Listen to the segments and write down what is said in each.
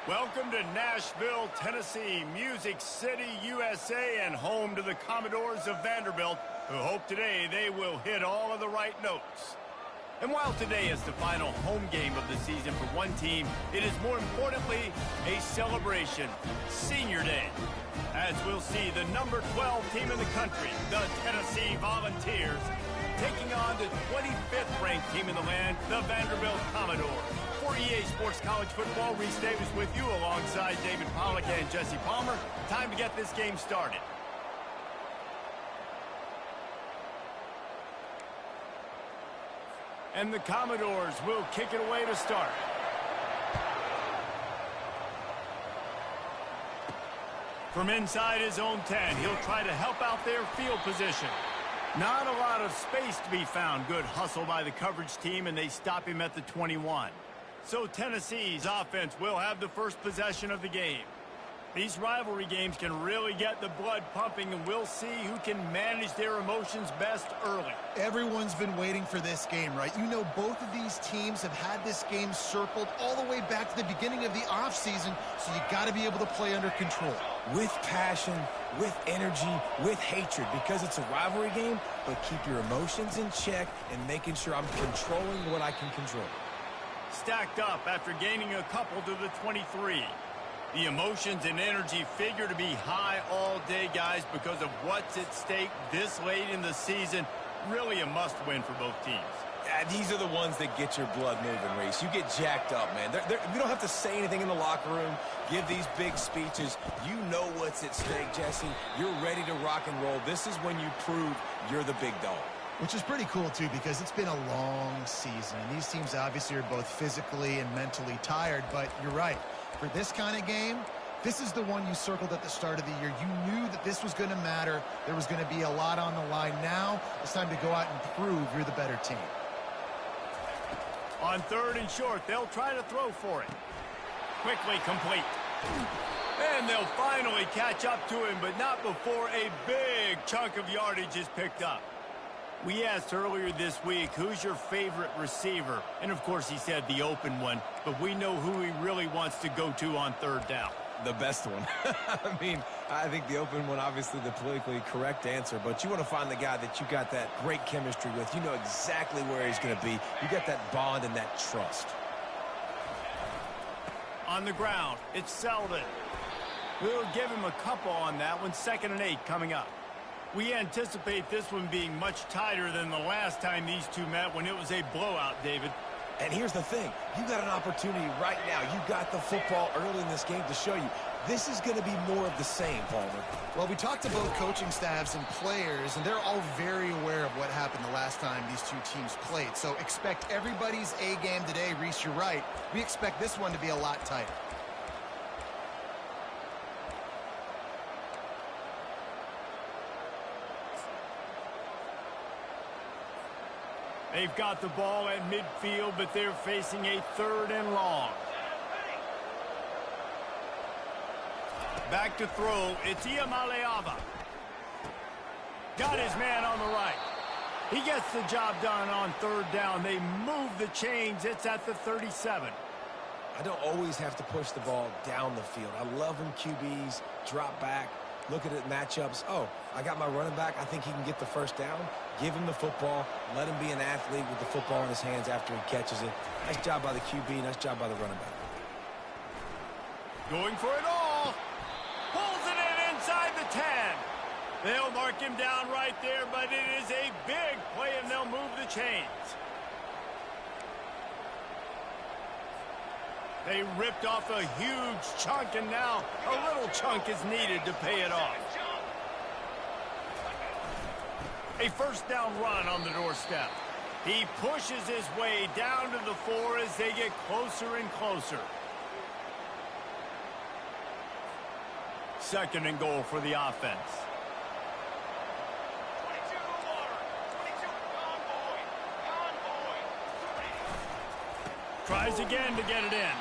Welcome to Nashville, Tennessee, Music City, USA, and home to the Commodores of Vanderbilt, who hope today they will hit all of the right notes. And while today is the final home game of the season for one team, it is more importantly a celebration, Senior Day. As we'll see the number 12 team in the country, the Tennessee Volunteers, taking on the 25th ranked team in the land, the Vanderbilt Commodores. For EA Sports College Football, Reese Davis with you alongside David Pollack and Jesse Palmer. Time to get this game started. And the Commodores will kick it away to start. From inside his own 10, he'll try to help out their field position. Not a lot of space to be found. Good hustle by the coverage team, and they stop him at the 21. So Tennessee's offense will have the first possession of the game. These rivalry games can really get the blood pumping, and we'll see who can manage their emotions best early. Everyone's been waiting for this game, right? You know, both of these teams have had this game circled all the way back to the beginning of the offseason, so you got to be able to play under control. With passion, with energy, with hatred, because it's a rivalry game, but keep your emotions in check and making sure I'm controlling what I can control. Stacked up after gaining a couple to the 23. The emotions and energy figure to be high all day, guys, because of what's at stake this late in the season. Really a must-win for both teams. These are the ones that get your blood moving, Reese. You get jacked up, man. You don't have to say anything in the locker room, give these big speeches. You know what's at stake, Jesse. You're ready to rock and roll. This is when you prove you're the big dog. Which is pretty cool, too, because it's been a long season. And these teams obviously are both physically and mentally tired, but you're right. For this kind of game, this is the one you circled at the start of the year. You knew that this was going to matter. There was going to be a lot on the line. Now it's time to go out and prove you're the better team. On third and short, they'll try to throw for it. Quickly complete. And they'll finally catch up to him, but not before a big chunk of yardage is picked up. We asked earlier this week, who's your favorite receiver? And, of course, he said the open one, but we know who he really wants to go to on third down. The best one. I mean, I think the open one, obviously the politically correct answer, but you want to find the guy that you got that great chemistry with. You know exactly where he's going to be. You got that bond and that trust. On the ground, it's Selden. We'll give him a couple on that one. 2nd and 8 coming up. We anticipate this one being much tighter than the last time these two met when it was a blowout, David. And here's the thing. You got an opportunity right now. You got the football early in this game to show you. This is going to be more of the same, Palmer. Well, we talked to both coaching staffs and players, and they're all very aware of what happened the last time these two teams played. So expect everybody's A game today. Reese, you're right. We expect this one to be a lot tighter. They've got the ball at midfield, but they're facing a 3rd and long. Back to throw, it's Iamaleava. Got his man on the right. He gets the job done on 3rd down. They move the chains. It's at the 37. I don't always have to push the ball down the field. I love when QBs drop back, look at it matchups. Oh, I got my running back. I think he can get the 1st down. Give him the football. Let him be an athlete with the football in his hands after he catches it. Nice job by the QB. Nice job by the running back. Going for it all. Pulls it in inside the 10. They'll mark him down right there, but it is a big play, and they'll move the chains. They ripped off a huge chunk, and now a little chunk is needed to pay it off. A 1st down run on the doorstep. He pushes his way down to the 4 as they get closer and closer. 2nd and goal for the offense. Tries again to get it in.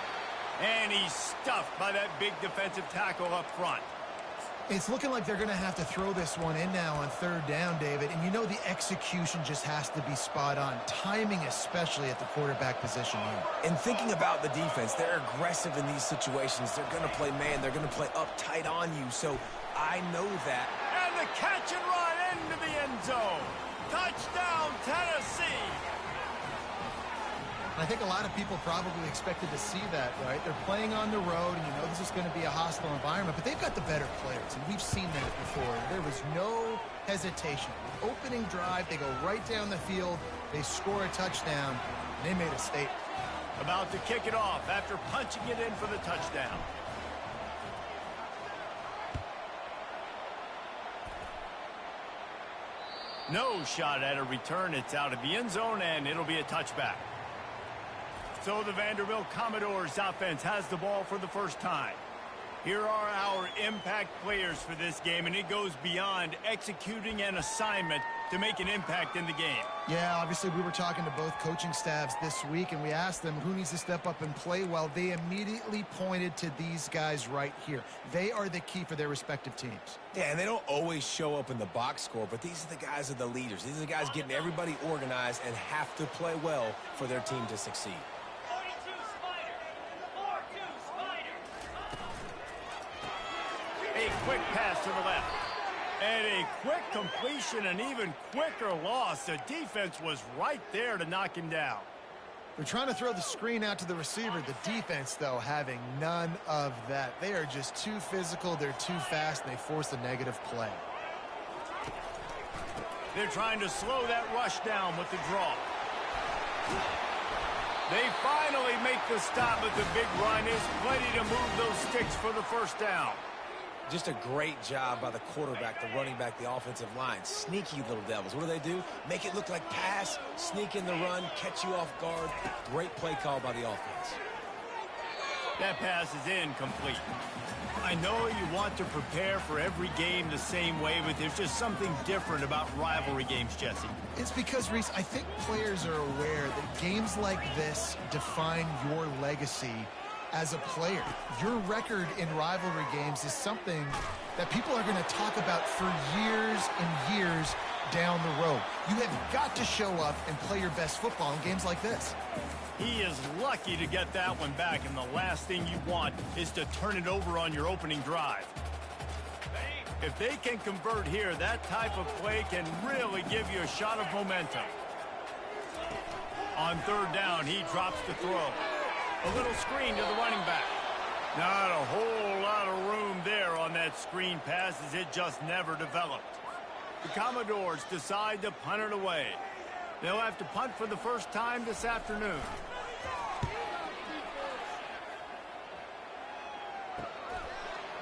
And he's stuffed by that big defensive tackle up front. It's looking like they're going to have to throw this one in now on third down, David. And you know the execution just has to be spot on. Timing especially at the quarterback position here. And thinking about the defense, they're aggressive in these situations. They're going to play man. They're going to play up tight on you. So I know that. And the catch and run into the end zone. Touchdown, Tennessee. I think a lot of people probably expected to see that, right? They're playing on the road, and you know this is going to be a hostile environment, but they've got the better players, and we've seen that before. There was no hesitation. Opening drive, they go right down the field, they score a touchdown, and they made a statement. About to kick it off after punching it in for the touchdown. No shot at a return. It's out of the end zone, and it'll be a touchback. So the Vanderbilt Commodores offense has the ball for the first time. Here are our impact players for this game, and it goes beyond executing an assignment to make an impact in the game. Yeah, obviously we were talking to both coaching staffs this week, and we asked them who needs to step up and play well. They immediately pointed to these guys right here. They are the key for their respective teams. Yeah, and they don't always show up in the box score, but these are the guys that are the leaders. These are the guys getting everybody organized and have to play well for their team to succeed. A quick pass to the left. And a quick completion, an even quicker loss. The defense was right there to knock him down. They're trying to throw the screen out to the receiver. The defense, though, having none of that. They are just too physical, they're too fast, and they force a negative play. They're trying to slow that rush down with the draw. They finally make the stop, but the big run is plenty to move those sticks for the first down. Just a great job by the quarterback, the running back, the offensive line. Sneaky little devils. What do? Make it look like pass, sneak in the run, catch you off guard. Great play call by the offense. That pass is incomplete. I know you want to prepare for every game the same way, but there's just something different about rivalry games, Jesse. It's because, Reese, I think players are aware that games like this define your legacy as a player. Your record in rivalry games is something that people are going to talk about for years and years down the road. You have got to show up and play your best football in games like this. He is lucky to get that one back, and the last thing you want is to turn it over on your opening drive. If they can convert here, that type of play can really give you a shot of momentum. On third down, he drops the throw. A little screen to the running back. Not a whole lot of room there on that screen pass, as it just never developed. The Commodores decide to punt it away. They'll have to punt for the first time this afternoon.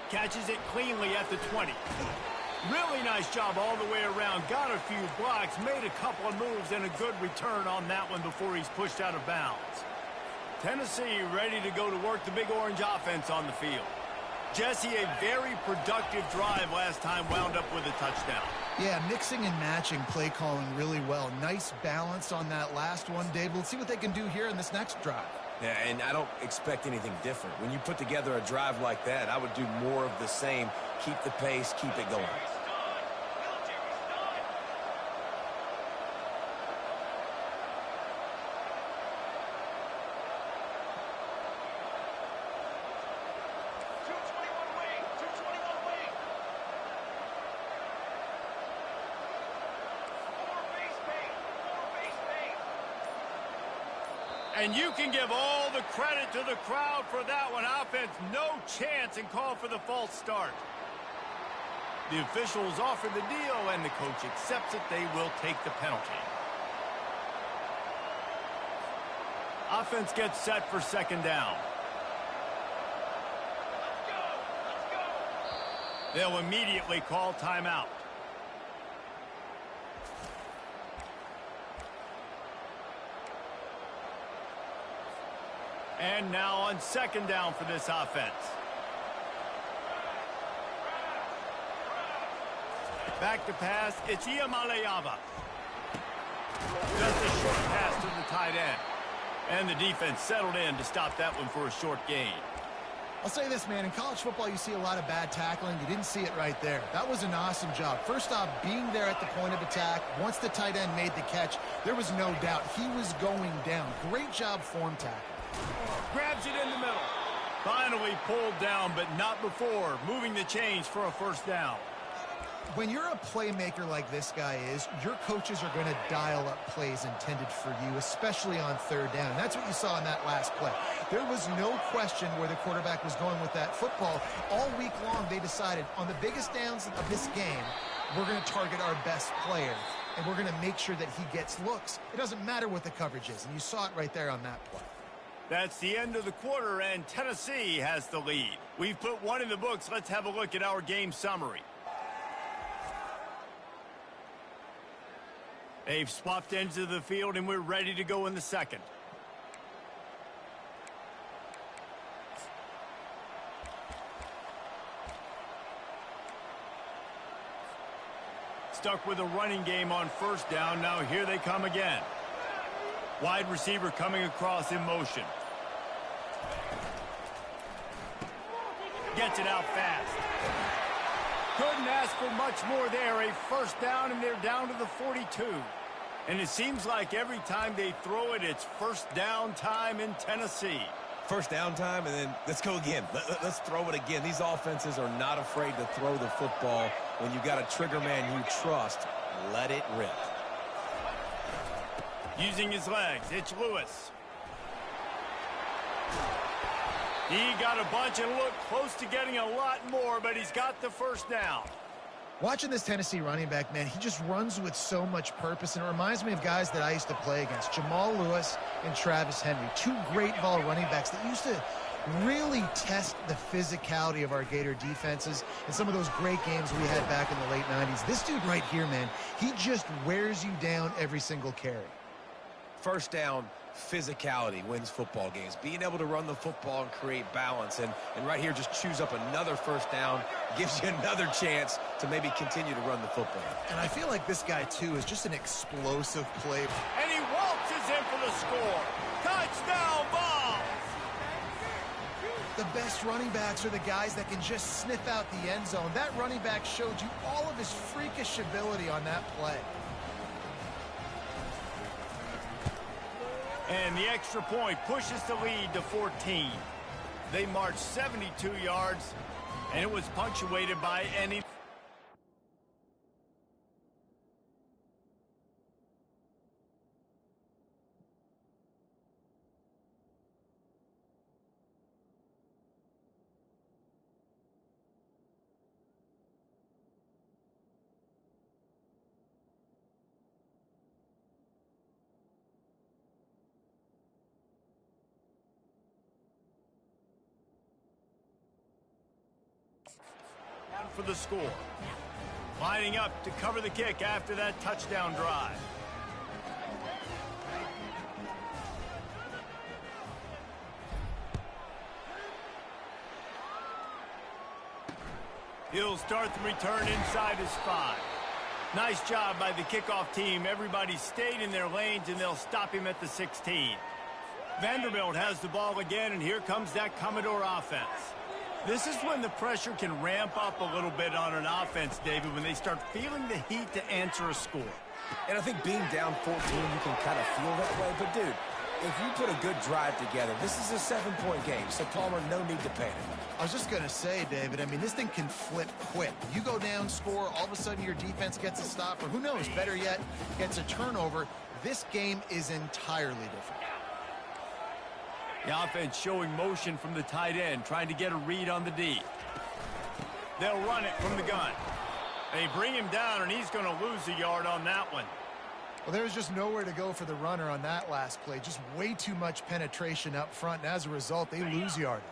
Catches it cleanly at the 20. Really nice job all the way around. Got a few blocks, made a couple of moves, and a good return on that one before he's pushed out of bounds. Tennessee ready to go to work, the Big Orange offense on the field. Jesse, a very productive drive last time, wound up with a touchdown. Yeah, mixing and matching play calling really well. Nice balance on that last one, Dave. Let's see what they can do here in this next drive. Yeah, and I don't expect anything different. When you put together a drive like that, I would do more of the same. Keep the pace, keep it going. And you can give all the credit to the crowd for that one. Offense, no chance, and call for the false start. The officials offer the deal, and the coach accepts it. They will take the penalty. Offense gets set for second down. They'll immediately call timeout. And now on second down for this offense. Back to pass, it's Iamaleava. Just a short pass to the tight end. And the defense settled in to stop that one for a short gain. I'll say this, man. In college football, you see a lot of bad tackling. You didn't see it right there. That was an awesome job. First off, being there at the point of attack. Once the tight end made the catch, there was no doubt he was going down. Great job form tackle. Grabs it in the middle. Finally pulled down, but not before moving the chains for a first down. When you're a playmaker like this guy is, your coaches are going to dial up plays intended for you, especially on third down. That's what you saw in that last play. There was no question where the quarterback was going with that football. All week long, they decided on the biggest downs of this game, we're going to target our best player, and we're going to make sure that he gets looks. It doesn't matter what the coverage is, and you saw it right there on that play. That's the end of the quarter, and Tennessee has the lead. We've put one in the books. Let's have a look at our game summary. They've swapped ends of the field, and we're ready to go in the second. Stuck with a running game on first down. Now here they come again. Wide receiver coming across in motion. Gets it out fast. Couldn't ask for much more there. A first down, and they're down to the 42. And it seems like every time they throw it, it's first down time in Tennessee. First down time, and then let's go again. Let's throw it again. These offenses are not afraid to throw the football when you've got a trigger man you trust. Let it rip. Using his legs, it's Lewis. He got a bunch and looked close to getting a lot more, but he's got the first down. Watching this Tennessee running back, man, he just runs with so much purpose, and it reminds me of guys that I used to play against, Jamal Lewis and Travis Henry, two great ball running backs that used to really test the physicality of our Gator defenses in some of those great games we had back in the late 90s. This dude right here, man, he just wears you down every single carry. First down, physicality wins football games. Being able to run the football and create balance. And right here, just choose up another first down, gives you another chance to maybe continue to run the football. And I feel like this guy, too, is just an explosive player. And he waltzes in for the score. Touchdown ball! The best running backs are the guys that can just sniff out the end zone. That running back showed you all of his freakish ability on that play. And the extra point pushes the lead to 14. They marched 72 yards, and it was punctuated by any... for the score. Lining up to cover the kick after that touchdown drive. He'll start the return inside his 5. Nice job by the kickoff team. Everybody stayed in their lanes, and they'll stop him at the 16. Vanderbilt has the ball again, and here comes that Commodore offense. This is when the pressure can ramp up a little bit on an offense, David, when they start feeling the heat to answer a score. And I think being down 14, you can kind of feel that way. But, dude, if you put a good drive together, this is a 7-point game. So, Palmer, no need to panic. I was just going to say, David, I mean, this thing can flip quick. You go down, score, all of a sudden your defense gets a stop, or who knows, better yet, gets a turnover. This game is entirely different. The offense showing motion from the tight end, trying to get a read on the D. They'll run it from the gun. They bring him down, and he's going to lose a yard on that one. Well, there was just nowhere to go for the runner on that last play. Just way too much penetration up front, and as a result, they lose yardage.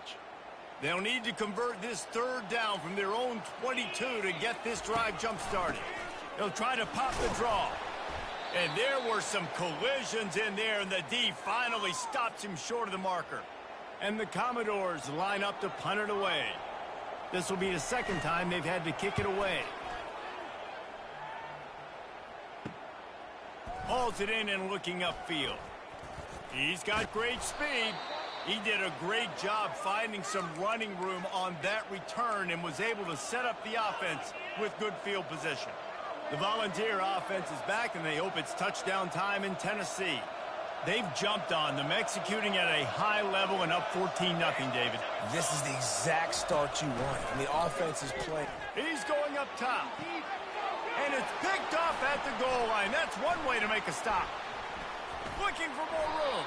They'll need to convert this third down from their own 22 to get this drive jump-started. They'll try to pop the draw. And there were some collisions in there, and the D finally stops him short of the marker. And the Commodores line up to punt it away. This will be the second time they've had to kick it away. Hauls it in and looking upfield. He's got great speed. He did a great job finding some running room on that return and was able to set up the offense with good field position. The Volunteer offense is back, and they hope it's touchdown time in Tennessee. They've jumped on them, executing at a high level and up 14-0, David. This is the exact start you want. And the offense is playing. He's going up top. And it's picked off at the goal line. That's one way to make a stop. Looking for more room.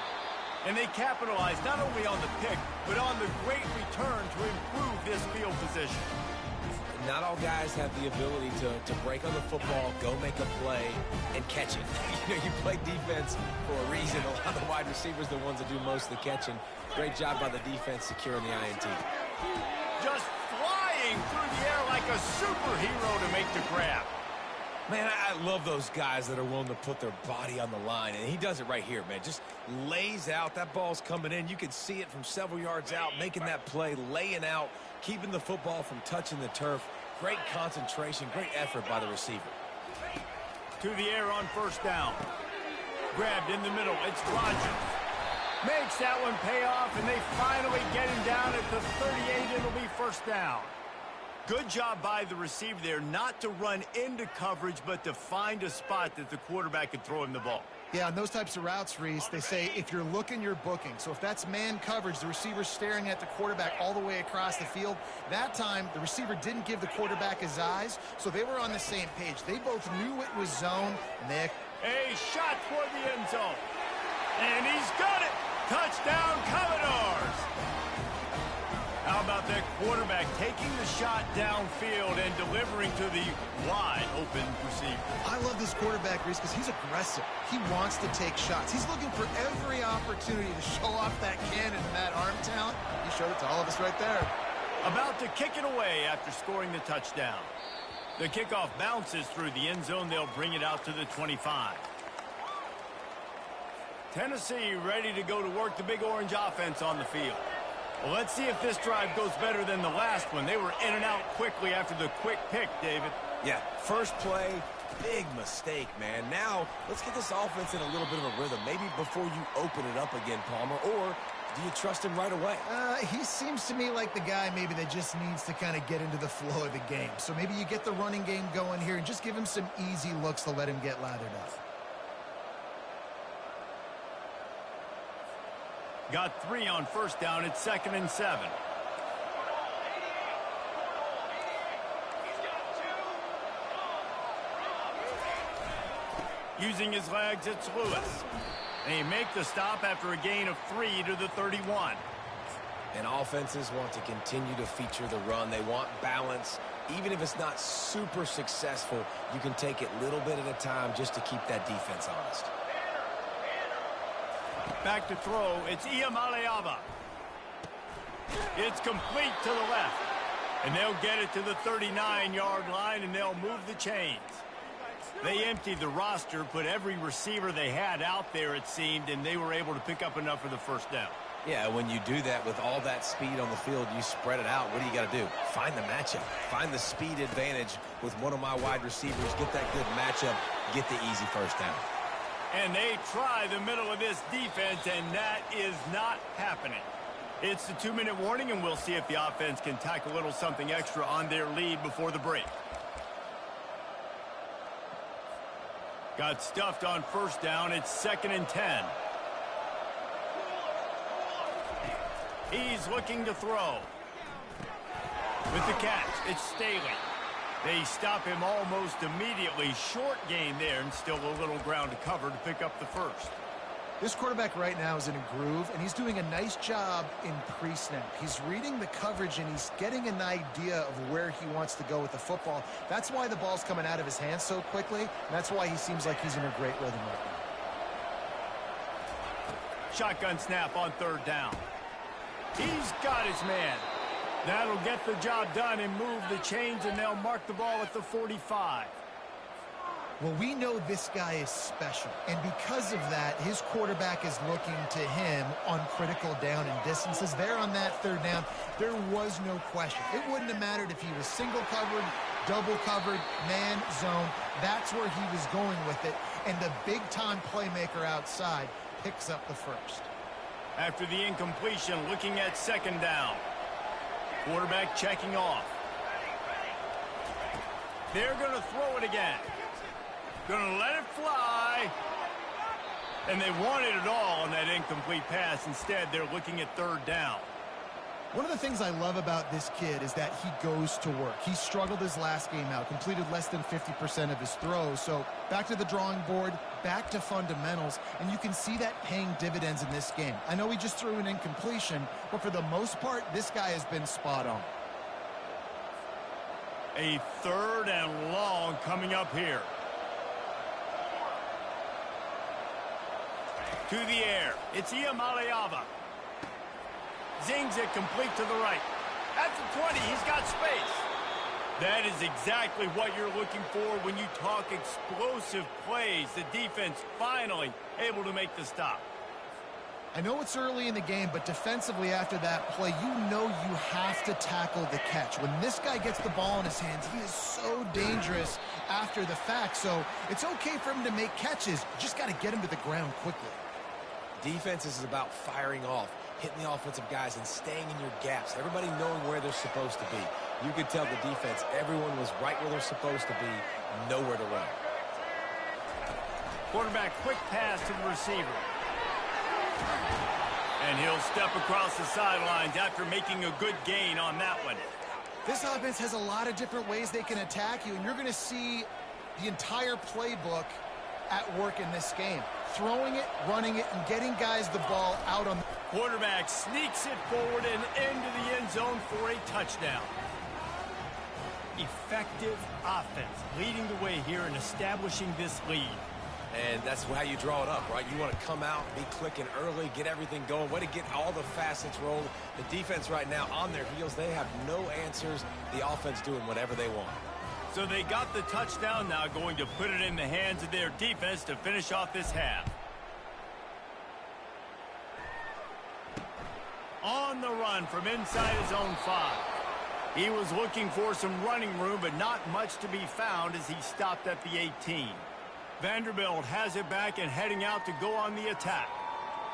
And they capitalize not only on the pick, but on the great return to improve this field position. Not all guys have the ability to break on the football, go make a play, and catch it. You know, you play defense for a reason. A lot of the wide receivers are the ones that do most of the catching. Great job by the defense securing the INT. Just flying through the air like a superhero to make the grab. Man, I love those guys that are willing to put their body on the line, and he does it right here, man. Just lays out. That ball's coming in. You can see it from several yards out, making that play, laying out, keeping the football from touching the turf. Great concentration, great effort by the receiver. To the air on first down. Grabbed in the middle. It's Rodgers. Makes that one pay off, and they finally get him down at the 38. It'll be first down. Good job by the receiver there not to run into coverage, but to find a spot that the quarterback could throw him the ball. Yeah, on those types of routes, Reese, they say if you're looking, you're booking. So if that's man coverage, the receiver's staring at the quarterback all the way across the field. That time, the receiver didn't give the quarterback his eyes, so they were on the same page. They both knew it was zone, and they... A shot toward the end zone. And he's got it! Touchdown, Commodores! How about that quarterback taking the shot downfield and delivering to the wide-open receiver? I love this quarterback, Reese, because he's aggressive. He wants to take shots. He's looking for every opportunity to show off that cannon and that arm talent. He showed it to all of us right there. About to kick it away after scoring the touchdown. The kickoff bounces through the end zone. They'll bring it out to the 25. Tennessee ready to go to work, the Big Orange offense on the field. Well, let's see if this drive goes better than the last one. They were in and out quickly after the quick pick, David. Yeah, first play, big mistake, man. Now, let's get this offense in a little bit of a rhythm. Maybe before you open it up again, Palmer, or do you trust him right away? He seems to me like the guy maybe that just needs to kind of get into the flow of the game. So maybe you get the running game going here and just give him some easy looks to let him get lathered up. Got 3 on first down. It's 2nd and 7. Using his legs, it's Lewis. And he make the stop after a gain of 3 to the 31. And offenses want to continue to feature the run. They want balance. Even if it's not super successful, you can take it little bit at a time just to keep that defense honest. Back to throw, it's Iamaleava. It's complete to the left. And they'll get it to the 39-yard line, and they'll move the chains. They emptied the roster, put every receiver they had out there, it seemed, and they were able to pick up enough for the first down. Yeah, when you do that with all that speed on the field, you spread it out. What do you got to do? Find the matchup. Find the speed advantage with one of my wide receivers. Get that good matchup. Get the easy first down. And they try the middle of this defense, and that is not happening. It's the 2-minute warning, and we'll see if the offense can tack a little something extra on their lead before the break. Got stuffed on first down. It's 2nd and 10. He's looking to throw. With the catch, it's Staley. They stop him almost immediately. Short gain there, and still a little ground to cover to pick up the first. This quarterback right now is in a groove, and he's doing a nice job in pre-snap. He's reading the coverage, and he's getting an idea of where he wants to go with the football. That's why the ball's coming out of his hands so quickly, and that's why he seems like he's in a great rhythm right now. Shotgun snap on 3rd down. He's got his man. That'll get the job done and move the chains, and they'll mark the ball at the 45. Well, we know this guy is special, and because of that, his quarterback is looking to him on critical down and distances. There on that 3rd down, there was no question. It wouldn't have mattered if he was single covered, double covered, man, zone. That's where he was going with it, and the big-time playmaker outside picks up the first. After the incompletion, looking at second down. Quarterback checking off. They're going to throw it again. Going to let it fly. And they wanted it all on that incomplete pass. Instead, they're looking at third down. One of the things I love about this kid is that he goes to work. He struggled his last game out, completed less than 50% of his throws. So back to the drawing board, back to fundamentals, and you can see that paying dividends in this game. I know he just threw an incompletion, but for the most part, this guy has been spot on. A third and long coming up here. To the air. It's Iamaleava. Zings it complete to the right. At the 20, he's got space. That is exactly what you're looking for when you talk explosive plays. The defense finally able to make the stop. I know it's early in the game, but defensively after that play, you know you have to tackle the catch. When this guy gets the ball in his hands, he is so dangerous after the fact. So it's okay for him to make catches. You just got to get him to the ground quickly. Defense is about firing off, hitting the offensive guys and staying in your gaps. Everybody knowing where they're supposed to be. You could tell the defense, everyone was right where they're supposed to be, nowhere to run. Quarterback quick pass to the receiver. And he'll step across the sidelines after making a good gain on that one. This offense has a lot of different ways they can attack you, and you're going to see the entire playbook at work in this game. Throwing it, running it, and getting guys the ball out on the quarterback sneaks it forward and into the end zone for a touchdown. Effective offense leading the way here and establishing this lead. And that's how you draw it up, right? You want to come out, be clicking early, get everything going, way to get all the facets rolled. The defense right now on their heels, they have no answers. The offense doing whatever they want. So they got the touchdown, now going to put it in the hands of their defense to finish off this half. On the run from inside his own 5. He was looking for some running room, but not much to be found as he stopped at the 18. Vanderbilt has it back and heading out to go on the attack.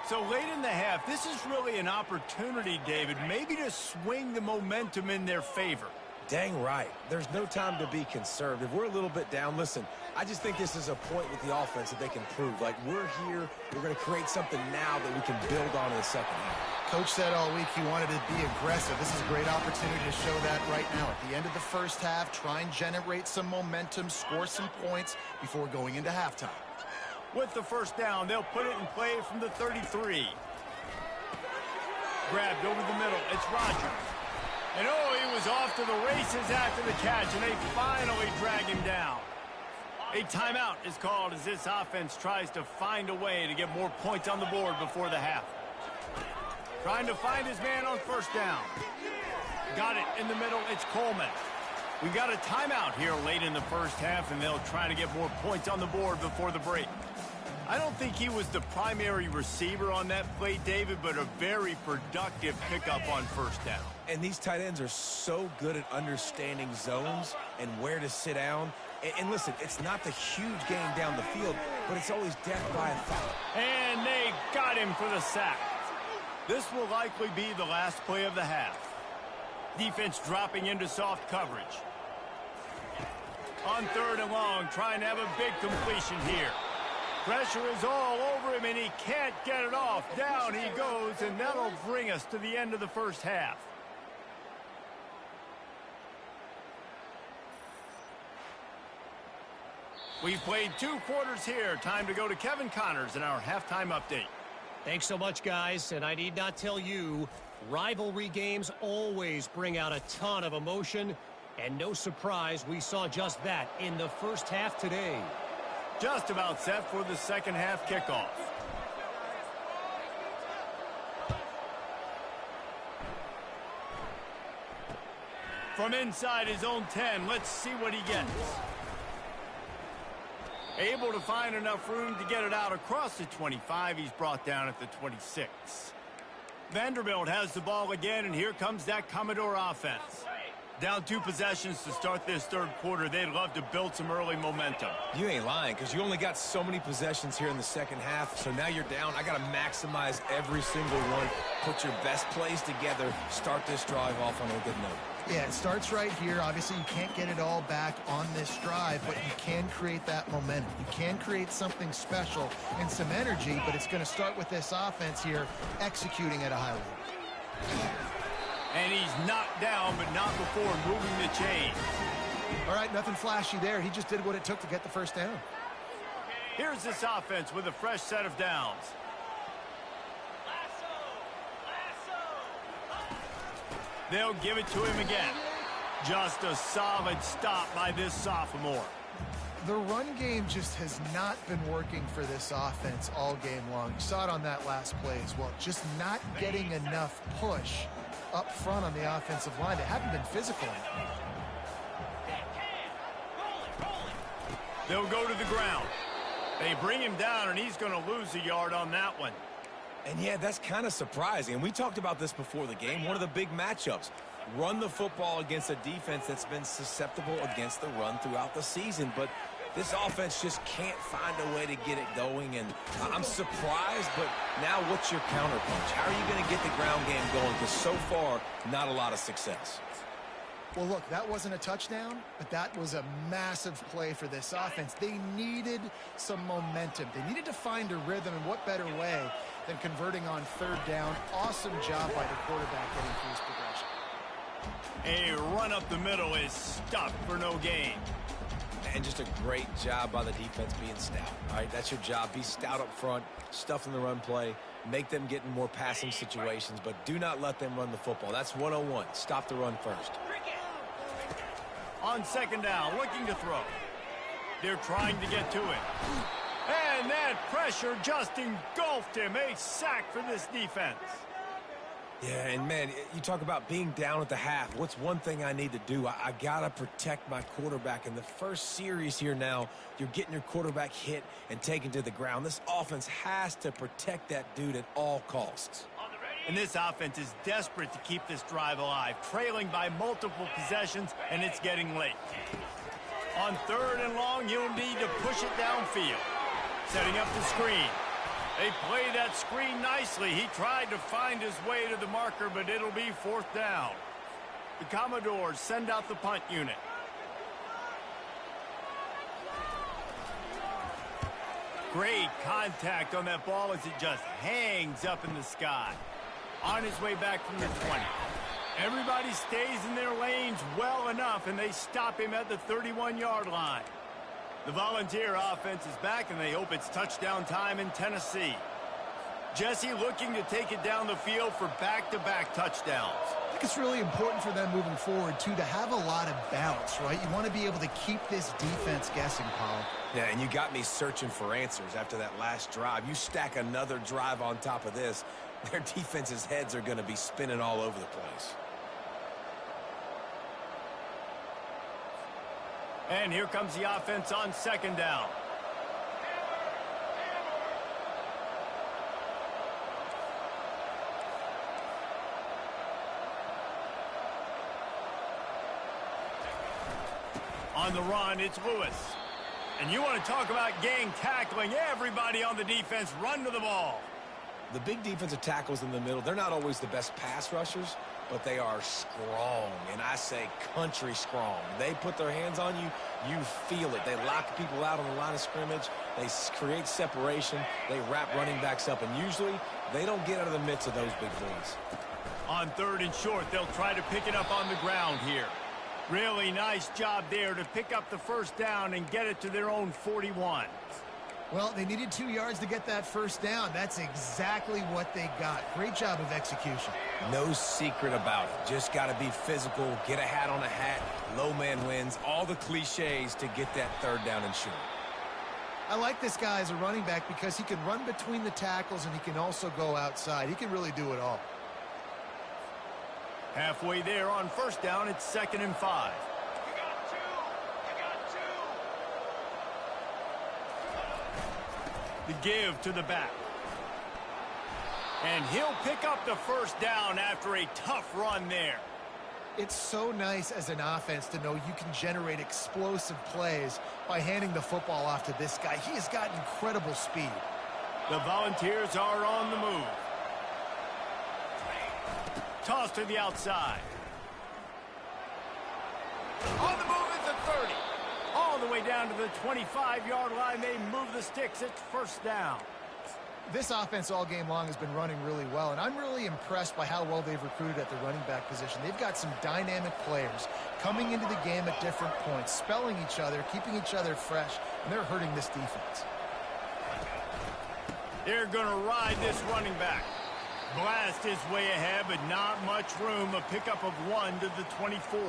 So late in the half, this is really an opportunity, David, maybe to swing the momentum in their favor. Dang right. There's no time to be conservative. We're a little bit down. Listen, I just think this is a point with the offense that they can prove. Like, we're here, we're going to create something now that we can build on in the second half. Coach said all week he wanted to be aggressive. This is a great opportunity to show that right now. At the end of the first half, try and generate some momentum, score some points before going into halftime. With the first down, they'll put it in play from the 33. Grabbed over the middle. It's Rogers. And oh, he was off to the races after the catch, and they finally drag him down. A timeout is called as this offense tries to find a way to get more points on the board before the half. Trying to find his man on first down. Got it in the middle. It's Coleman. We got a timeout here late in the first half, and they'll try to get more points on the board before the break. I don't think he was the primary receiver on that play, David, but a very productive pickup on first down. And these tight ends are so good at understanding zones and where to sit down. And listen, it's not the huge gain down the field, but it's always death by a foul. And they got him for the sack. This will likely be the last play of the half. Defense dropping into soft coverage. On third and long, trying to have a big completion here. Pressure is all over him, and he can't get it off. Down he goes, and that'll bring us to the end of the first half. We've played 2 quarters here. Time to go to Kevin Connors in our halftime update. Thanks so much, guys, and I need not tell you, rivalry games always bring out a ton of emotion, and no surprise, we saw just that in the first half today. Just about set for the second half kickoff. From inside his own 10, let's see what he gets. Able to find enough room to get it out across the 25. He's brought down at the 26. Vanderbilt has the ball again, and here comes that Commodore offense. Down 2 possessions to start this third quarter. They'd love to build some early momentum. You ain't lying, because you only got so many possessions here in the second half, so now you're down. I got to maximize every single one. Put your best plays together. Start this drive off on a good note. Yeah, it starts right here. Obviously, you can't get it all back on this drive, but you can create that momentum. You can create something special and some energy, but it's going to start with this offense here executing at a high level. And he's knocked down, but not before moving the chain. All right, nothing flashy there. He just did what it took to get the first down. Here's this offense with a fresh set of downs. They'll give it to him again. Just a solid stop by this sophomore. The run game just has not been working for this offense all game long. You saw it on that last play as well. Just not getting enough push up front on the offensive line. They haven't been physical. They'll go to the ground. They bring him down, and he's going to lose a yard on that one. And yeah, that's kind of surprising. And we talked about this before the game. One of the big matchups. Run the football against a defense that's been susceptible against the run throughout the season. But this offense just can't find a way to get it going. And I'm surprised, but now what's your counterpunch? How are you going to get the ground game going? Because so far, not a lot of success. Well, look, that wasn't a touchdown, but that was a massive play for this offense. They needed some momentum. They needed to find a rhythm, and what better way than converting on third down. Awesome job by the quarterback getting through his progression. A run up the middle is stuffed for no gain. And just a great job by the defense being stout. All right, that's your job. Be stout up front, stuff in the run play, make them get in more passing situations, but do not let them run the football. That's 101. Stop the run first. On second down, looking to throw. They're trying to get to it. And that pressure just engulfed him. A sack for this defense. Yeah, and man, you talk about being down at the half. What's one thing I need to do? I got to protect my quarterback. In the first series here now, you're getting your quarterback hit and taken to the ground. This offense has to protect that dude at all costs. And this offense is desperate to keep this drive alive, trailing by multiple possessions, and it's getting late. On third and long, you'll need to push it downfield. Setting up the screen. They play that screen nicely. He tried to find his way to the marker, but it'll be fourth down. The Commodores send out the punt unit. Great contact on that ball as it just hangs up in the sky. On his way back from the 20. Everybody stays in their lanes well enough, and they stop him at the 31-yard line. The Volunteer offense is back, and they hope it's touchdown time in Tennessee. Jesse looking to take it down the field for back-to-back touchdowns. I think it's really important for them moving forward, too, to have a lot of bounce, right? You want to be able to keep this defense guessing, Paul. Yeah, and you got me searching for answers after that last drive. You stack another drive on top of this, their defense's heads are going to be spinning all over the place. And here comes the offense on second down. On the run, it's Lewis. And you want to talk about gang tackling. Everybody on the defense run to the ball. The big defensive tackles in the middle, they're not always the best pass rushers, but they are strong, and I say country strong. They put their hands on you, you feel it. They lock people out on the line of scrimmage. They create separation. They wrap running backs up, and usually they don't get out of the midst of those big boys. On third and short, they'll try to pick it up on the ground here. Really nice job there to pick up the first down and get it to their own 41. Well, they needed 2 yards to get that first down. That's exactly what they got. Great job of execution. No secret about it. Just got to be physical, get a hat on a hat, low man wins, all the cliches to get that third down and short. I like this guy as a running back because he can run between the tackles and he can also go outside. He can really do it all. Halfway there on first down, it's 2nd and 5. The give to the back. And he'll pick up the first down after a tough run there. It's so nice as an offense to know you can generate explosive plays by handing the football off to this guy. He has got incredible speed. The Volunteers are on the move. Toss to the outside. On the move at the 30. All the way down to the 25-yard line. They move the sticks. It's first down. This offense all game long has been running really well, and I'm really impressed by how well they've recruited at the running back position. They've got some dynamic players coming into the game at different points, spelling each other, keeping each other fresh, and they're hurting this defense. They're going to ride this running back. Blast is way ahead, but not much room. A pickup of 1 to the 24.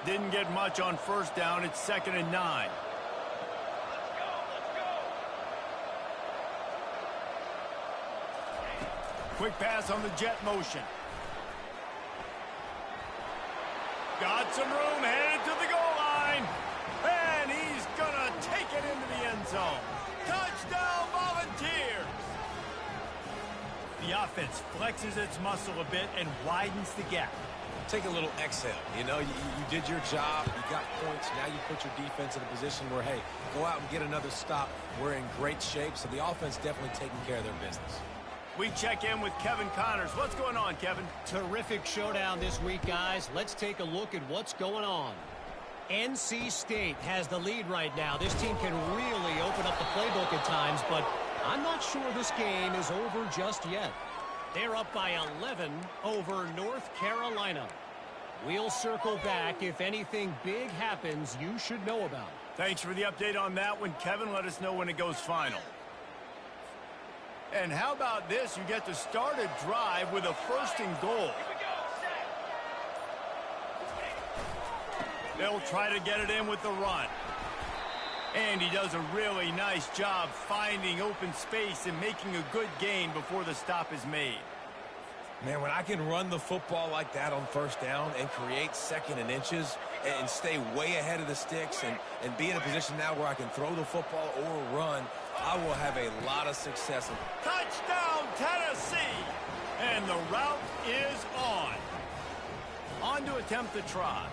Didn't get much on first down. It's 2nd and 9. Quick pass on the jet motion. Got some room, headed to the goal line. And he's going to take it into the end zone. Touchdown, Volunteers! The offense flexes its muscle a bit and widens the gap. Take a little exhale. You know, you did your job. You got points. Now you put your defense in a position where, hey, go out and get another stop. We're in great shape, so the offense definitely taking care of their business. We check in with Kevin Connors. What's going on, Kevin? Terrific showdown this week, guys. Let's take a look at what's going on. NC State has the lead right now. This team can really open up the playbook at times, but I'm not sure this game is over just yet. They're up by 11 over North Carolina. We'll circle back if anything big happens you should know about. Thanks for the update on that one, Kevin. Let us know when it goes final. And how about this? You get to start a drive with a 1st and goal. They'll try to get it in with the run. And he does a really nice job finding open space and making a good gain before the stop is made. Man, when I can run the football like that on first down and create 2nd and inches and stay way ahead of the sticks and be in a position now where I can throw the football or run, I will have a lot of success. Touchdown, Tennessee! And the route is on. On to attempt the try.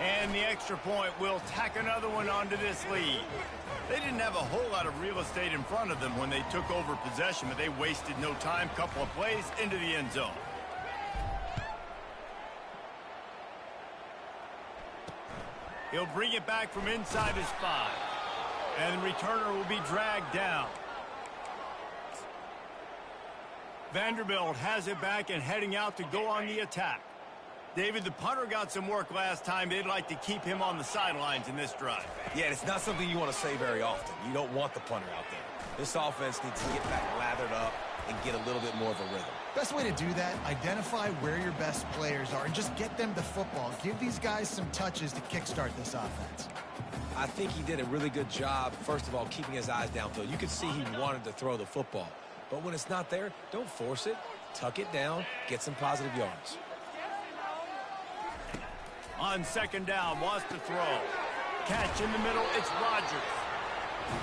And the extra point will tack another one onto this lead. They didn't have a whole lot of real estate in front of them when they took over possession, but they wasted no time. Couple of plays into the end zone. He'll bring it back from inside his 5. And the returner will be dragged down. Vanderbilt has it back and heading out to go on the attack. David, the punter got some work last time. They'd like to keep him on the sidelines in this drive. Yeah, it's not something you want to say very often. You don't want the punter out there. This offense needs to get back lathered up and get a little bit more of a rhythm. Best way to do that, identify where your best players are and just get them the football. Give these guys some touches to kickstart this offense. I think he did a really good job, first of all, keeping his eyes downfield. You could see he wanted to throw the football. But when it's not there, don't force it. Tuck it down, get some positive yards. On 2nd down, wants to throw. Catch in the middle, it's Rodgers.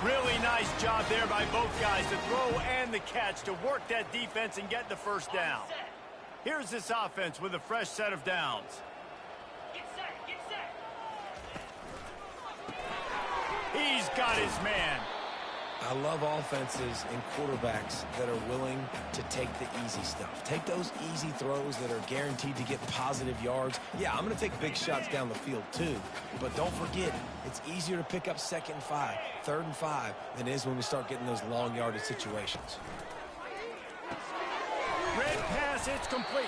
Really nice job there by both guys to throw and the catch to work that defense and get the first down. Here's this offense with a fresh set of downs. He's got his man. I love offenses and quarterbacks that are willing to take the easy stuff. Take those easy throws that are guaranteed to get positive yards. Yeah, I'm going to take big shots down the field too. But don't forget, it's easier to pick up 2nd and 5, 3rd and 5 than it is when we start getting those long yardage situations. Red pass, it's complete.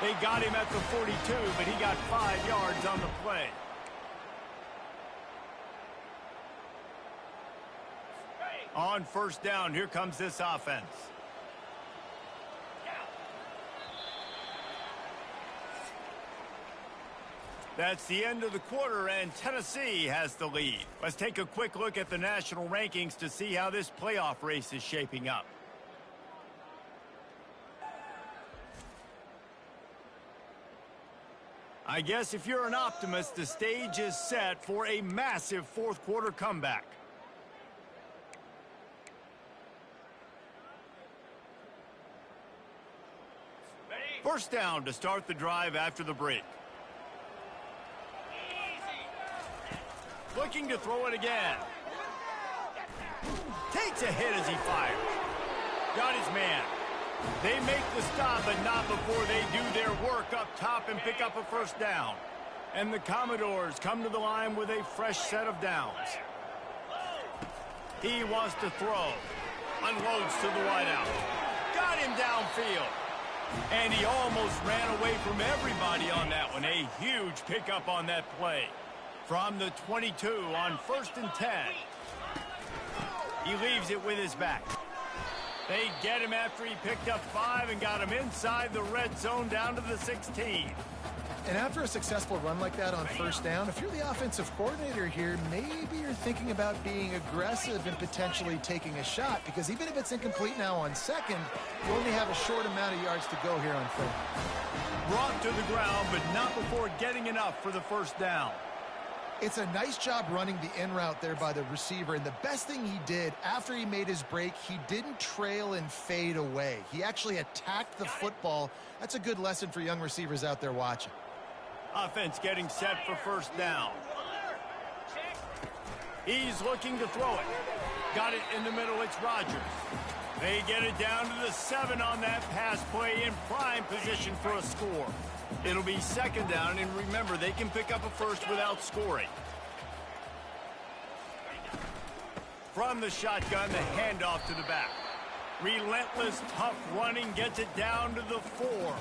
They got him at the 42, but he got 5 yards on the play. On 1st down, here comes this offense. That's the end of the quarter, and Tennessee has the lead. Let's take a quick look at the national rankings to see how this playoff race is shaping up. I guess if you're an optimist, the stage is set for a massive fourth-quarter comeback. First down to start the drive after the break. Looking to throw it again. Takes a hit as he fires. Got his man. They make the stop, but not before they do their work up top and pick up a first down. And the Commodores come to the line with a fresh set of downs. He wants to throw. Unloads to the wideout. Got him downfield. And he almost ran away from everybody on that one. A huge pickup on that play. From the 22 on 1st and 10. He leaves it with his back. They get him after he picked up 5 and got him inside the red zone down to the 16. And after a successful run like that on first down, if you're the offensive coordinator here, maybe you're thinking about being aggressive and potentially taking a shot, because even if it's incomplete now on second, you only have a short amount of yards to go here on third. Brought to the ground, but not before getting enough for the first down. It's a nice job running the in route there by the receiver, and the best thing he did after he made his break, he didn't trail and fade away. He actually attacked the football. That's a good lesson for young receivers out there watching. Offense getting set for first down. He's looking to throw it. Got it in the middle. It's Rodgers. They get it down to the 7 on that pass play in prime position for a score. It'll be second down, and remember, they can pick up a first without scoring. From the shotgun, the handoff to the back. Relentless, tough running gets it down to the 4.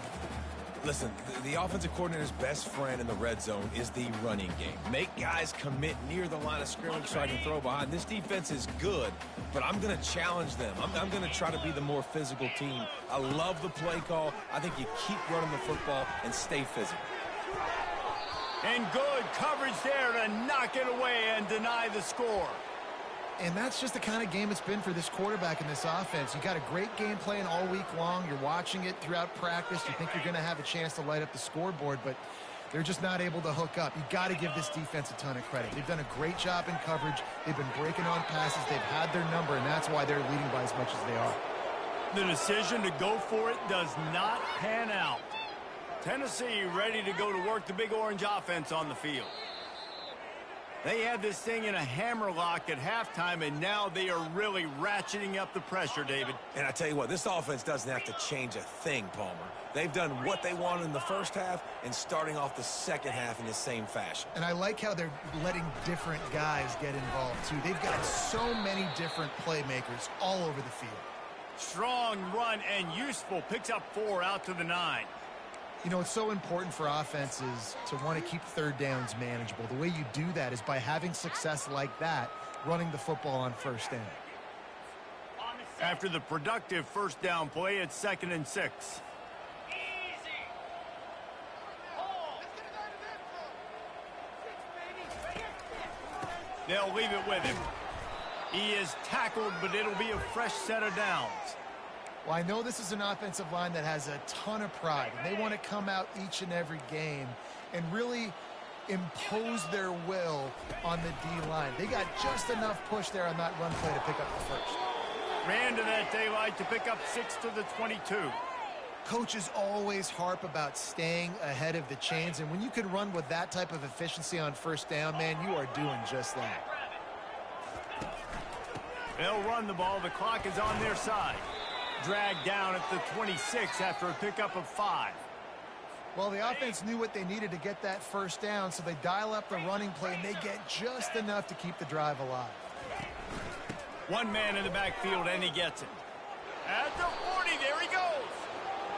Listen, the offensive coordinator's best friend in the red zone is the running game. Make guys commit near the line of scrimmage so I can throw behind. This defense is good, but I'm going to challenge them. I'm going to try to be the more physical team. I love the play call. I think you keep running the football and stay physical. And good coverage there to knock it away and deny the score. And that's just the kind of game it's been for this quarterback in this offense. You got a great game plan all week long. You're watching it throughout practice. You think you're going to have a chance to light up the scoreboard, but they're just not able to hook up. You got to give this defense a ton of credit. They've done a great job in coverage. They've been breaking on passes. They've had their number, and that's why they're leading by as much as they are. The decision to go for it does not pan out. Tennessee ready to go to work the Big Orange offense on the field. They had this thing in a hammerlock at halftime, and now they are really ratcheting up the pressure, David. And I tell you what, this offense doesn't have to change a thing, Palmer. They've done what they wanted in the first half and starting off the second half in the same fashion. And I like how they're letting different guys get involved, too. They've got so many different playmakers all over the field. Strong run and useful. Picks up 4 out to the 9. You know, it's so important for offenses to want to keep third downs manageable. The way you do that is by having success like that, running the football on first down. After the productive first down play, it's 2nd and 6. They'll leave it with him. He is tackled, but it'll be a fresh set of downs. Well, I know this is an offensive line that has a ton of pride, and they want to come out each and every game and really impose their will on the D-line. They got just enough push there on that run play to pick up the first. Ran to that daylight to pick up 6 to the 22. Coaches always harp about staying ahead of the chains, and when you can run with that type of efficiency on first down, man, you are doing just that. They'll run the ball. The clock is on their side. Dragged down at the 26 after a pickup of 5. Well, the offense knew what they needed to get that first down, so they dial up the running play, and they get just enough to keep the drive alive. One man in the backfield, and he gets it. At the 40, there he goes.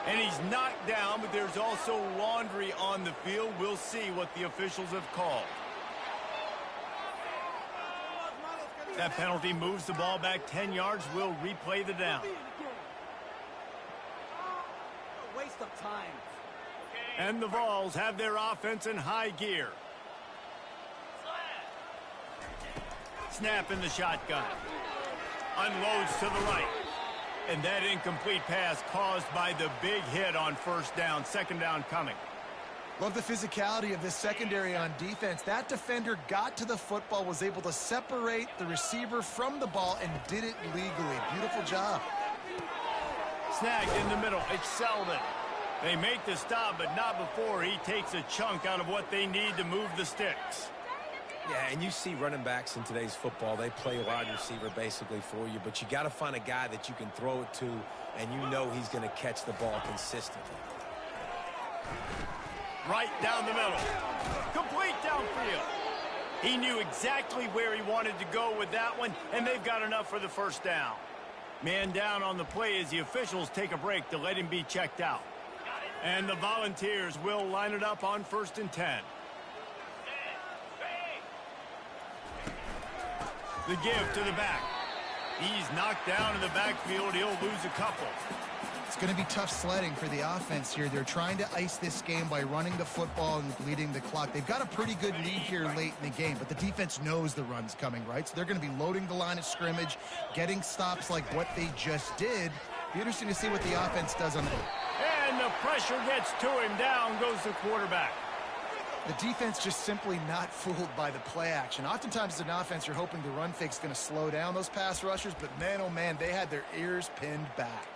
And he's knocked down, but there's also laundry on the field. We'll see what the officials have called. That penalty moves the ball back 10 yards. We'll replay the down. Waste of time. And the Vols have their offense in high gear. Snap in the shotgun. Unloads to the right. And that incomplete pass caused by the big hit on first down. 2nd down coming. Love the physicality of this secondary on defense. That defender got to the football, was able to separate the receiver from the ball, and did it legally. Beautiful job. Snagged in the middle. It's Selden. They make the stop, but not before he takes a chunk out of what they need to move the sticks. Yeah, and you see running backs in today's football, they play wide receiver basically for you, but you got to find a guy that you can throw it to, and you know he's going to catch the ball consistently. Right down the middle. Complete downfield. He knew exactly where he wanted to go with that one, and they've got enough for the first down. Man down on the play as the officials take a break to let him be checked out. And the Volunteers will line it up on 1st and 10. The give to the back. He's knocked down in the backfield. He'll lose a couple. It's going to be tough sledding for the offense here. They're trying to ice this game by running the football and bleeding the clock. They've got a pretty good lead here late in the game, but the defense knows the run's coming, right? So they're going to be loading the line of scrimmage, getting stops like what they just did. Be interesting to see what the offense does on the... And the pressure gets to him. Down goes the quarterback. The defense just simply not fooled by the play action. Oftentimes as an offense, you're hoping the run fake's going to slow down those pass rushers, but man, oh man, they had their ears pinned back.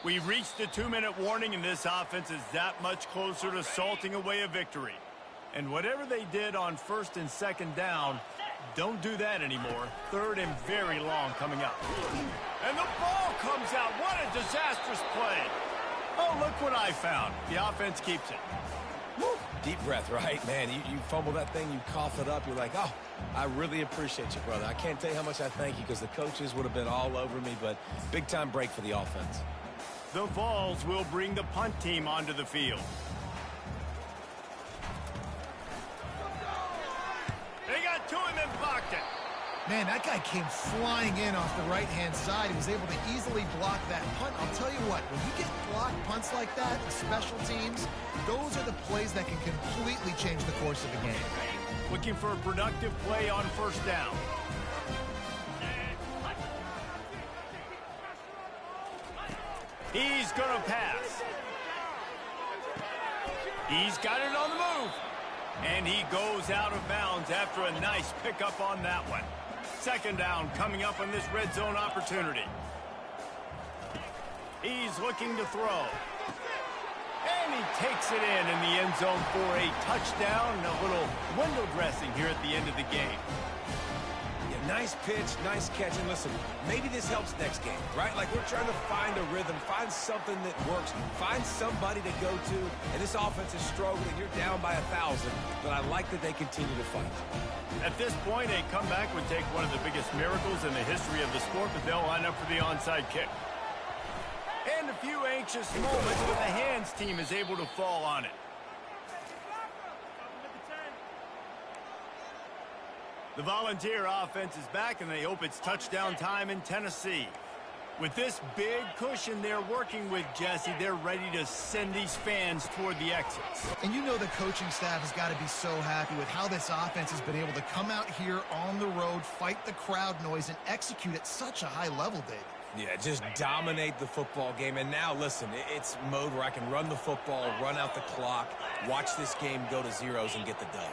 We've reached the 2-minute warning, and this offense is that much closer to salting away a victory. And whatever they did on 1st and 2nd down, don't do that anymore. 3rd and very long coming up. And the ball comes out. What a disastrous play. Oh, look what I found. The offense keeps it. Woo. Deep breath, right? Man, you fumble that thing, you cough it up, you're like, oh, I really appreciate you, brother. I can't tell you how much I thank you because the coaches would have been all over me, but big-time break for the offense. The Vols will bring the punt team onto the field. They got to him and blocked it. Man, that guy came flying in off the right-hand side. He was able to easily block that punt. I'll tell you what, when you get blocked punts like that, the special teams, those are the plays that can completely change the course of a game. Looking for a productive play on 1st down. He's going to pass. He's got it on the move. And he goes out of bounds after a nice pickup on that one. 2nd down coming up on this red zone opportunity. He's looking to throw. And he takes it in the end zone for a touchdown and a little window dressing here at the end of the game. Nice pitch, nice catch, and listen, maybe this helps next game, right? Like we're trying to find a rhythm, find something that works, find somebody to go to, and this offense is struggling. You're down by 1,000, but I like that they continue to fight. At this point, a comeback would take one of the biggest miracles in the history of the sport, but they'll line up for the onside kick. And a few anxious moments, but the hands team is able to fall on it. The Volunteer offense is back, and they hope it's touchdown time in Tennessee. With this big cushion they're working with, Jesse, they're ready to send these fans toward the exits. And you know the coaching staff has got to be so happy with how this offense has been able to come out here on the road, fight the crowd noise, and execute at such a high level, David. Yeah, just dominate the football game. And now, listen, it's mode where I can run the football, run out the clock, watch this game go to zeros, and get the dub.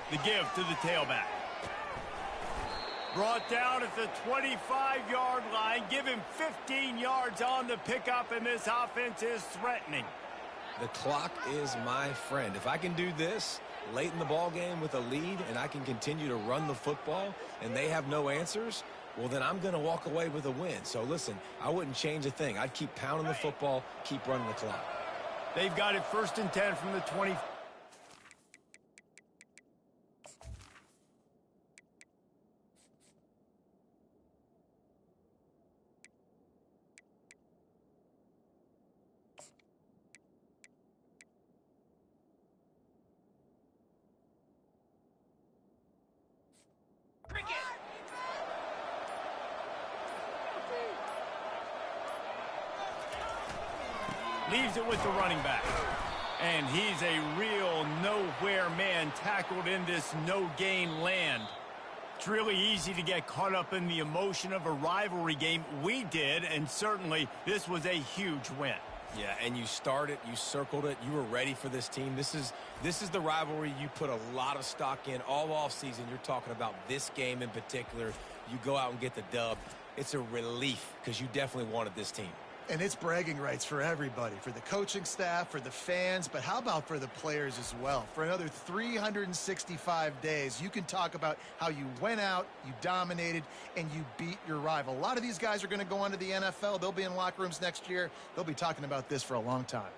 The give to the tailback. Brought down at the 25-yard line. Give him 15 yards on the pickup, and this offense is threatening. The clock is my friend. If I can do this late in the ball game with a lead and I can continue to run the football and they have no answers, well, then I'm going to walk away with a win. So, listen, I wouldn't change a thing. I'd keep pounding the football, keep running the clock. They've got it 1st and 10 from the 20. Leaves it with the running back. And he's a real nowhere man tackled in this no-gain land. It's really easy to get caught up in the emotion of a rivalry game. We did, and certainly this was a huge win. Yeah, and you started, you circled it, you were ready for this team. This is the rivalry you put a lot of stock in all offseason. You're talking about this game in particular. You go out and get the dub. It's a relief because you definitely wanted this team. And it's bragging rights for everybody, for the coaching staff, for the fans, but how about for the players as well? For another 365 days, you can talk about how you went out, you dominated, and you beat your rival. A lot of these guys are going to go on to the NFL. They'll be in locker rooms next year. They'll be talking about this for a long time.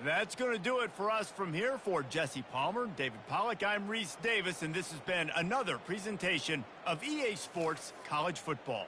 That's going to do it for us from here. For Jesse Palmer, David Pollack, I'm Reese Davis, and this has been another presentation of EA Sports College Football.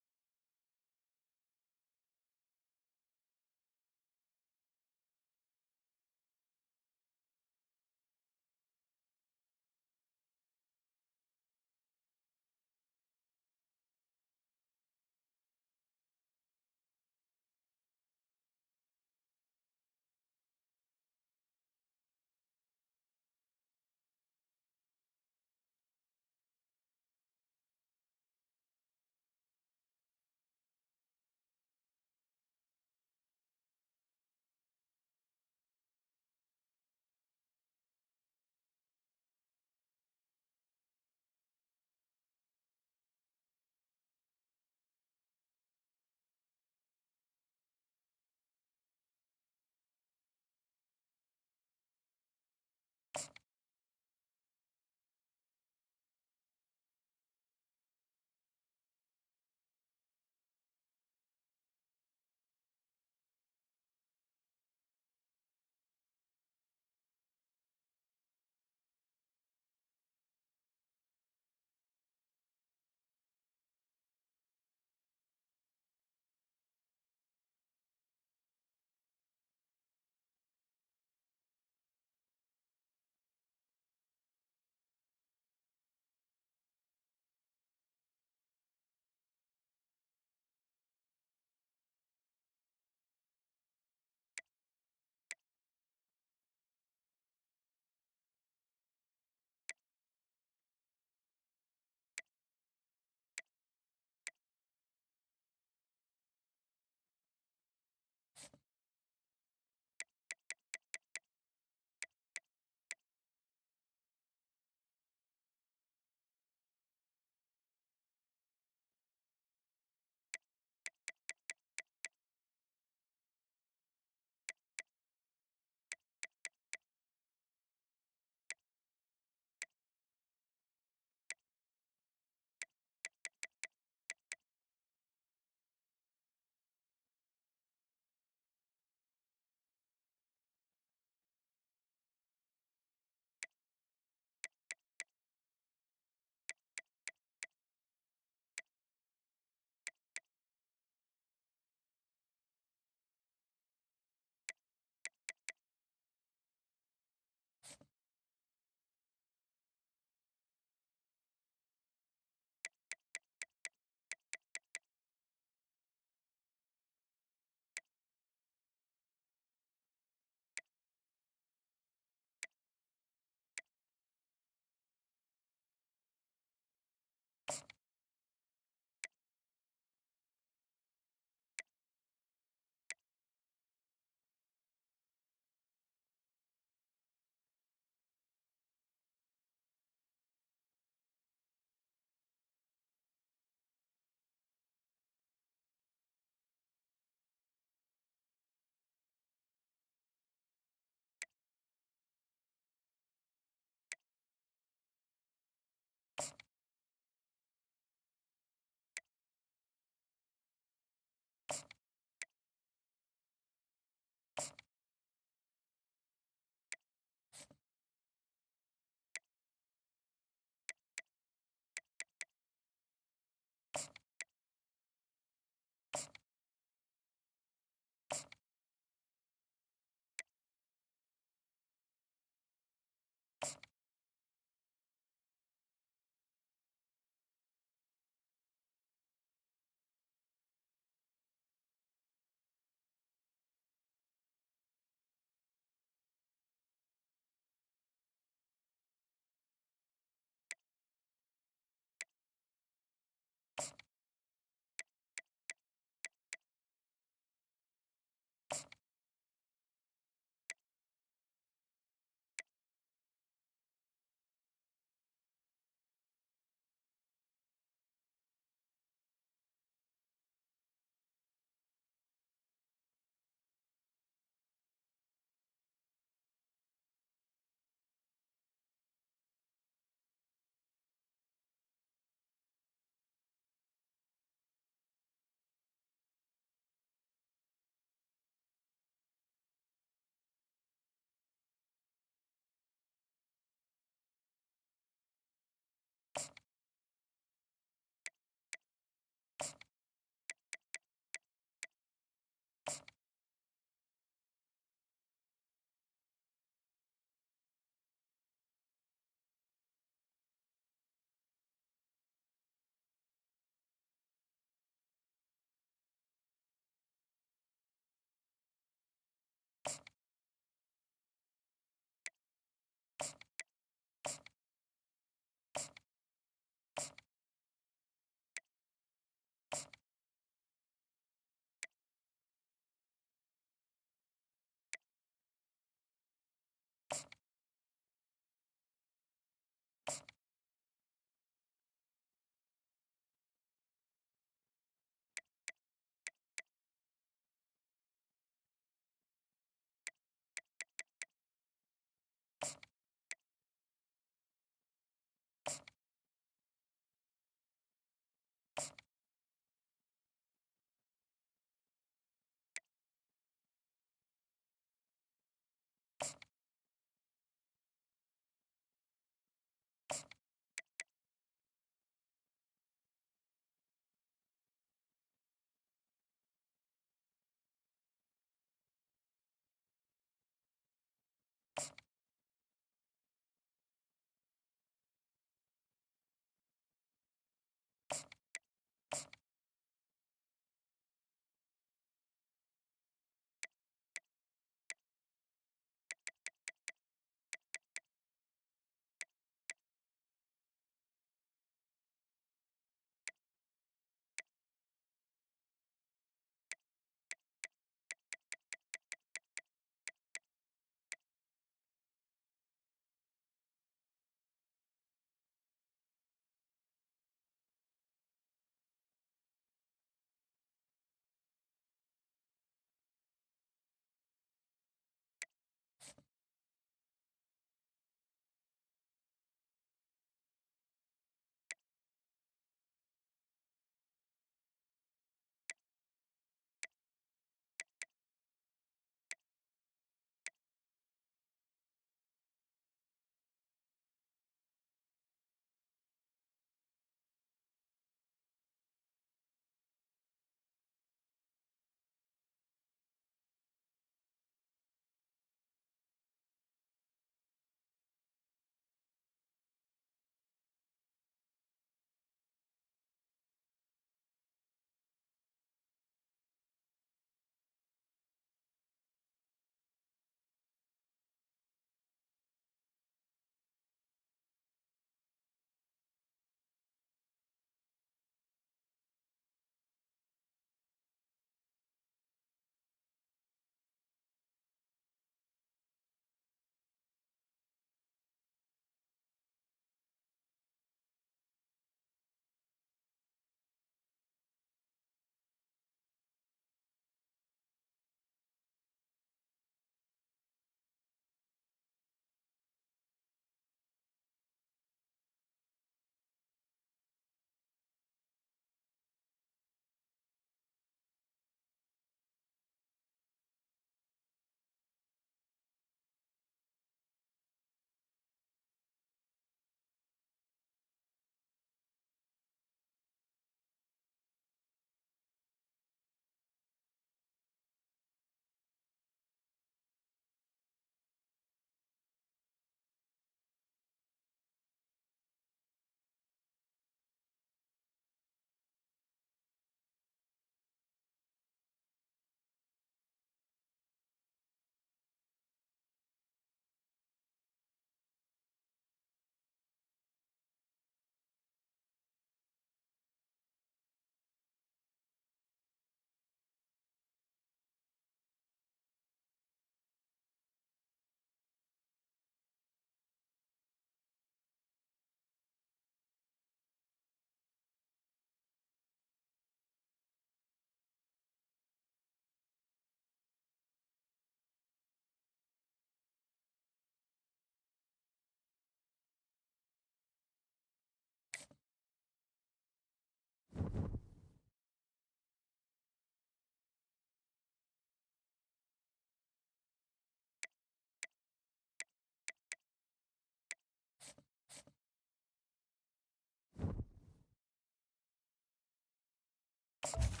All